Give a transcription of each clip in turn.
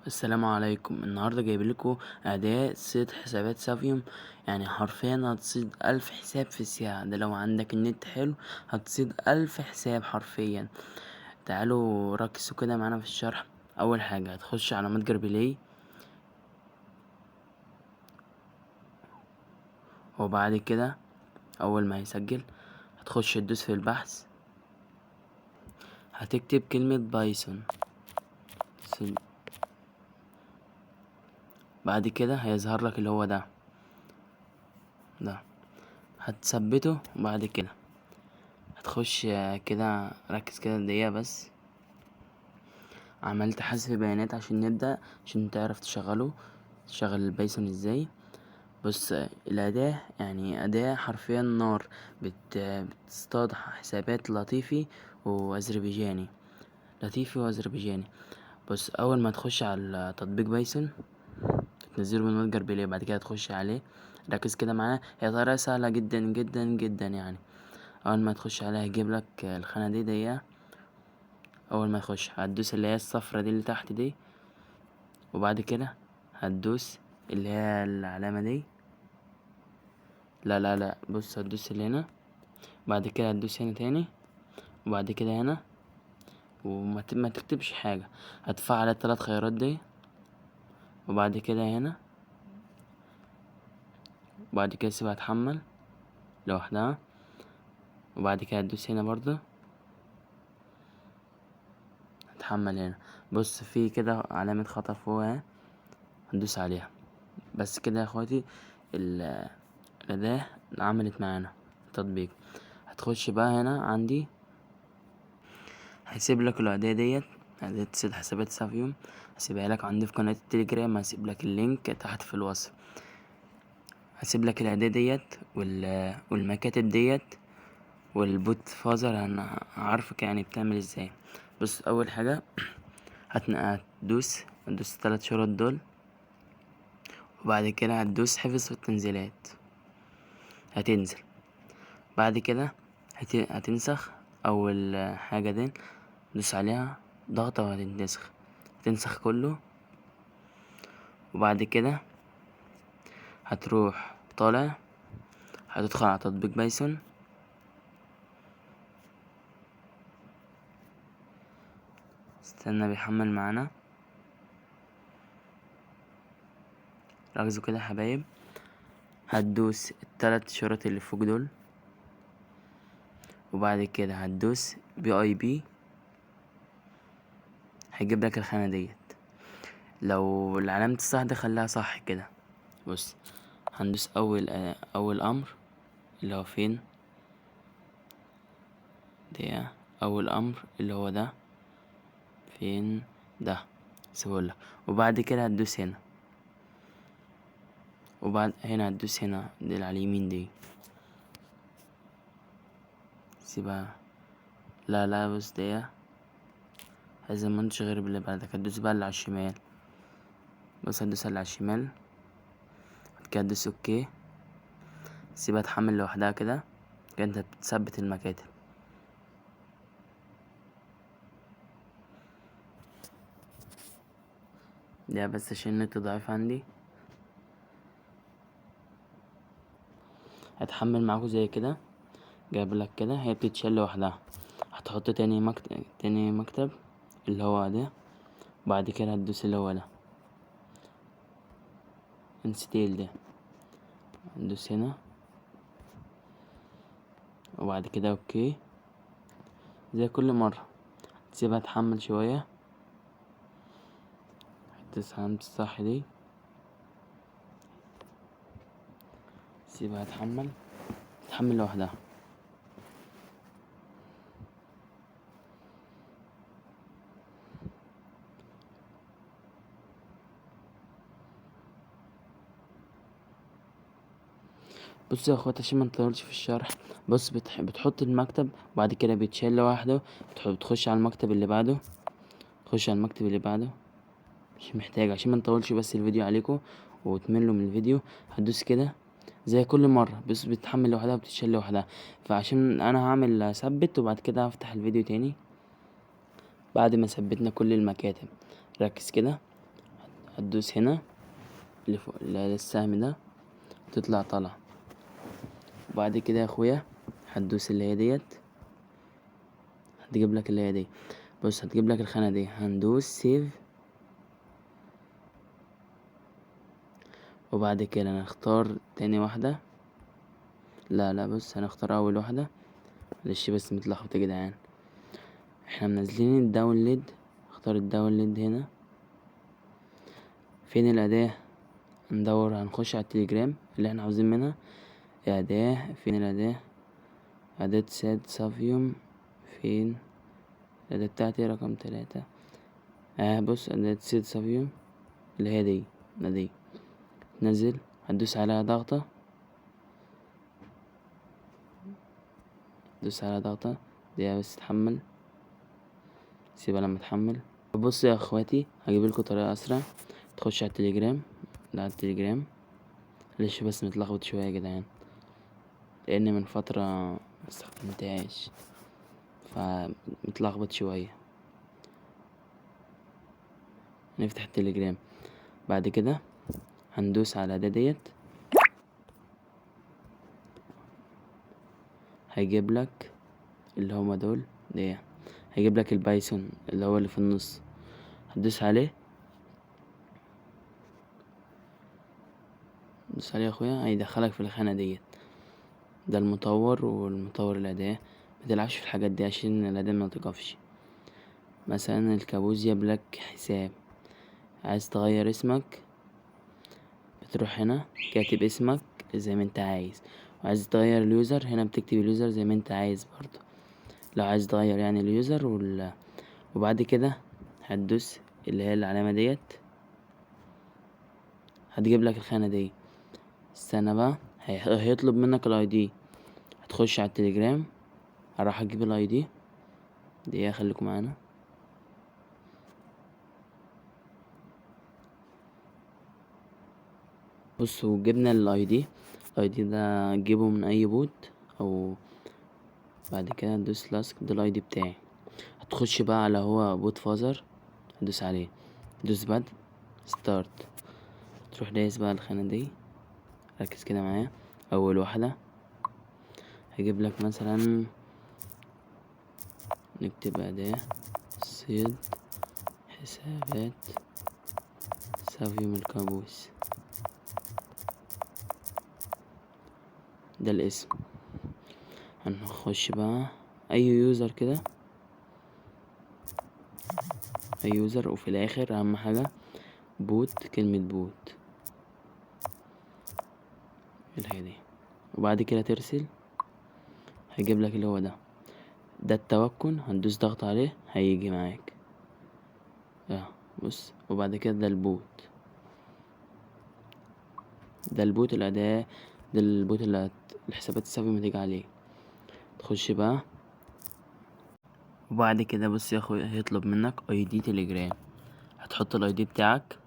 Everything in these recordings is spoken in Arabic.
السلام عليكم. النهارده جايبلكوا اداة صيد حسابات سافيوم. يعني حرفيا هتصيد 1000 حساب في الساعة. ده لو عندك النت حلو هتصيد 1000 حساب حرفيا. تعالوا ركزوا كده معانا في الشرح. اول حاجة هتخش على متجر بلاي، وبعد كده اول ما يسجل هتخش تدوس في البحث، هتكتب كلمة بايثون. بعد كده هيظهر لك اللي هو ده هتثبته. وبعد كده هتخش كده، ركز كده دقيقة بس. عملت حذف بيانات عشان نبدأ، عشان تعرف تشغل البايثون ازاي. بص، الأداة يعني أداة حرفيا نار. بتصطاد حسابات لطيفي وأذربيجاني. بص، أول ما تخش على تطبيق بايثون تنزله من متجر بلاي، بعد كده تخش عليه. ركز كده معايا، هي طريقة سهلة جدا جدا جدا يعني. أول ما تخش عليها هيجيب لك الخانة دي. أول ما تخش هتدوس اللي هي الصفرة دي اللي تحت دي، وبعد كده هتدوس اللي هي العلامة دي. لا، بص، هتدوس اللي هنا، بعد كده هتدوس هنا تاني، وبعد كده هنا. ما تكتبش حاجة، هتفعل التلات خيارات دي، وبعد كده هنا، وبعد كده سيبها تحمل لوحدها، وبعد كده هتدوس هنا برضه هتحمل هنا. بص، في كده علامة خطأ فوق اهي، هندوس عليها. بس كده يا اخواتي، الأداة عملت معانا تطبيق. هتخش بقى هنا عندي، هسيب لك الأداة أداة صيد حسابات سافيوم، هسيبها لك عندي في قناة التليجرام. هسيب لك اللينك تحت في الوصف. هسيب لك الأداة والمكاتب والبوت فازر. انا عارفك يعني بتعمل ازاي. بص، اول حاجة هتدوس 3 شرط دول، وبعد كده هتدوس حفظ التنزيلات. هتنزل بعد كده هتنسخ اول حاجة دي، دوس عليها ضغطة هتنسخ كله. وبعد كده هتروح طالع، هتدخل على تطبيق بايثون. استنى بيحمل معانا، ركزوا كده يا حبايب. هتدوس التلات شرط اللي فوق دول، وبعد كده هتدوس BIP. هيجيب لك الخانة لو علامة الصح دي خليها صح كده. بص، هندوس اول امر اللي هو فين ده. اول امر اللي هو ده فين ده، سيبهولك. وبعد كده هتدوس هنا، وبعد هنا هتدوس هنا دي اللي على اليمين دي، سيبها. لا، بص دي هذا منتش غير باللي بعدك. هتدوس بقى اللي على الشمال. بص، هتدوس اللي على الشمال، بعد كده هتدوس اوكي، سيبها تحمل لوحدها كده انت بتثبت المكاتب. ده بس عشان النت ضعيف عندي. هتحمل معاكوا زي كده، جايبلك كده هي بتتشال لوحدها. هتحط تاني مكتب اللي هو ده، بعد كده هتدوس اللي هو ده انستيل ده، هتدوس هنا، وبعد كده اوكي. زي كل مرة تسيبها تحمل شوية، هتدوس علامة الصح دي، سيبها تحمل لوحدها. بص يا اخوات، عشان ما نطولش في الشرح، بص بتحط المكتب، وبعد كده بيتشال لوحده. بتخش على المكتب اللي بعده، مش محتاج عشان ما نطولش بس الفيديو عليكم وتملوا من الفيديو. هتدوس كده زي كل مرة، بس بتتحمل لوحدها وبتتشال لوحدها. فعشان انا هعمل اثبت، وبعد كده هفتح الفيديو تاني بعد ما ثبتنا كل المكاتب. ركز كده، هتدوس هنا اللي فوق السهم ده، تطلع طالعة. وبعد كده يا اخويا هتدوس اللي هي ديت، هتجيب لك اللي هي دي. بص هتجيب لك الخانة دي، هندوس سيف. وبعد كده نختار تاني واحدة، لا بص هنختار اول واحدة. معلش بس متلخبط يا جدعان، احنا منزلين الداونلود. اختار الداونلود هنا. فين الأداة؟ ندور، هنخش على التليجرام اللي احنا عاوزين منها أداة. فين الأداة؟ أداة ساد صافيوم. فين الأداة بتاعتي؟ رقم 3. بص أداة ساد صافيوم اللي هي دي تنزل. هتدوس عليها ضغطة، دوس عليها ضغطة دقيقة بس تحمل، سيبها لما تحمل. بص يا اخواتي، هجيبلكوا طريقة اسرع. تخش على التليجرام، ده على التليجرام. معلش بس متلخبط شوية يا جدعان، لان من فترة مستخدمتهاش فمتلخبط شوية. نفتح التليجرام، بعد كده هندوس على ده ديت. هيجيب لك اللي هما دول دي، هيجيب لك البايثون اللي هو اللي في النص. هتدوس عليه، دوس عليه يا اخويا، هيدخلك في الخانة ديت. ده المطور والمطور الأداة. متلعبش في الحاجات دي عشان الأداة متقفش. مثلا الكابوس جاب لك حساب، عايز تغير اسمك، بتروح هنا كاتب اسمك زي ما انت عايز. وعايز تغير اليوزر، هنا بتكتب اليوزر زي ما انت عايز برضو، لو عايز تغير يعني اليوزر وبعد كده هتدوس اللي هي العلامة ديت، هتجيب لك الخانة دي. استنى بقى، هيطلب منك الاي دي. هتخش على التليجرام، هروح اجيب الاي دي. دقيقة خليكم معانا. بصوا جبنا الاي دي ده جيبه من اي بوت، او بعد كده ندوس لاسك. ده الاي دي بتاعي. هتخش بقى على هو بوت فازر، هدوس عليه، دوس باد ستارت. تروح دايس بقى الخانة دي، ركز كده معايا. اول واحدة هجيب لك مثلا، نكتب أداة صيد حسابات صافيوم الكابوس، ده الاسم. هنخش بقى اي يوزر كده، اي يوزر، وفي الاخر اهم حاجة بوت، كلمة بوت اللي هي دي. وبعد كده ترسل، هيجيب لك اللي هو ده التوكن. هندوس ضغط عليه هيجي معاك. بص، وبعد كده ده البوت، ده البوت الأداة، ده البوت اللي الحسابات الصافية تيجي عليه. تخش بقى، وبعد كده بص يا اخويا، هيطلب منك اي دي تليجرام. هتحط الاي دي بتاعك،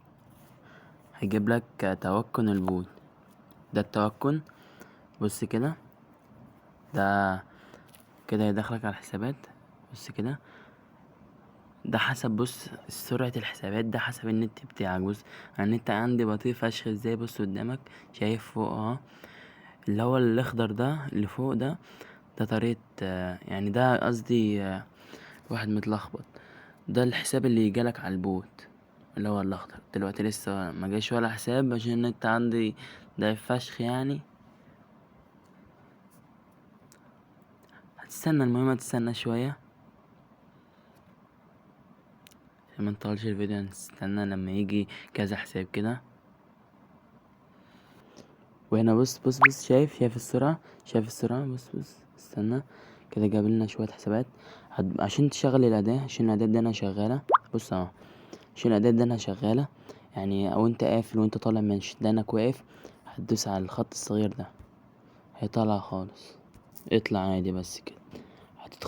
هيجيب لك توكن البوت، ده التوكن. بص كده، ده كده هيدخلك على الحسابات. بص كده، ده حسب، بص سرعة الحسابات ده حسب النت بتاعك. بص انا النت عندي بطيء فشخ ازاي. بص قدامك شايف فوق اللي هو الاخضر ده اللي فوق ده طريقة يعني ده قصدي واحد متلخبط. ده الحساب اللي يجالك على البوت اللي هو الاخضر. دلوقتي لسه ما جاش ولا حساب عشان النت عندي ضعيف فشخ يعني. هتستنى، المهم هتستنى شوية عشان ما نطولش الفيديو. هنستنى لما يجي كذا حساب كده. وهنا بص شايف السرعة، بص استنى كده، جابلنا شوية حسابات. عشان تشغل الأداة، عشان الأداة دي أنا شغالة. بص عشان الأداة دي أنا شغالة يعني، أو أنت قافل وأنت طالع من شدانك واقف، هتدوس على الخط الصغير ده هيطلع خالص، اطلع عادي بس كده.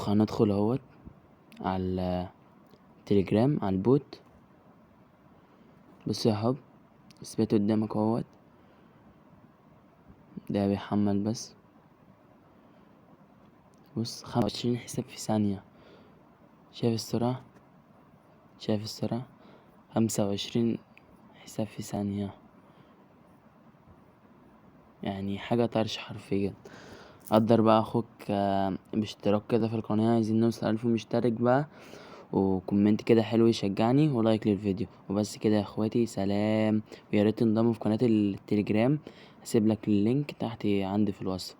هندخل اهوت على التليجرام على البوت. بص يا حب، اثبت قدامك اهوت، ده بيحمل بس. بص 25 حساب في ثانية. شايف السرعة، 25 الحساب في ثانية، يعني حاجة طرش حرفيا. قدر بقى اخوك باشتراك كده في القناة، عايزين نوصل 1000 مشترك بقى، وكومنت كده حلو يشجعني، ولايك للفيديو. وبس كده يا اخواتي، سلام. وياريت تنضموا في قناة التليجرام، هسيب لك اللينك تحت عندي في الوصف.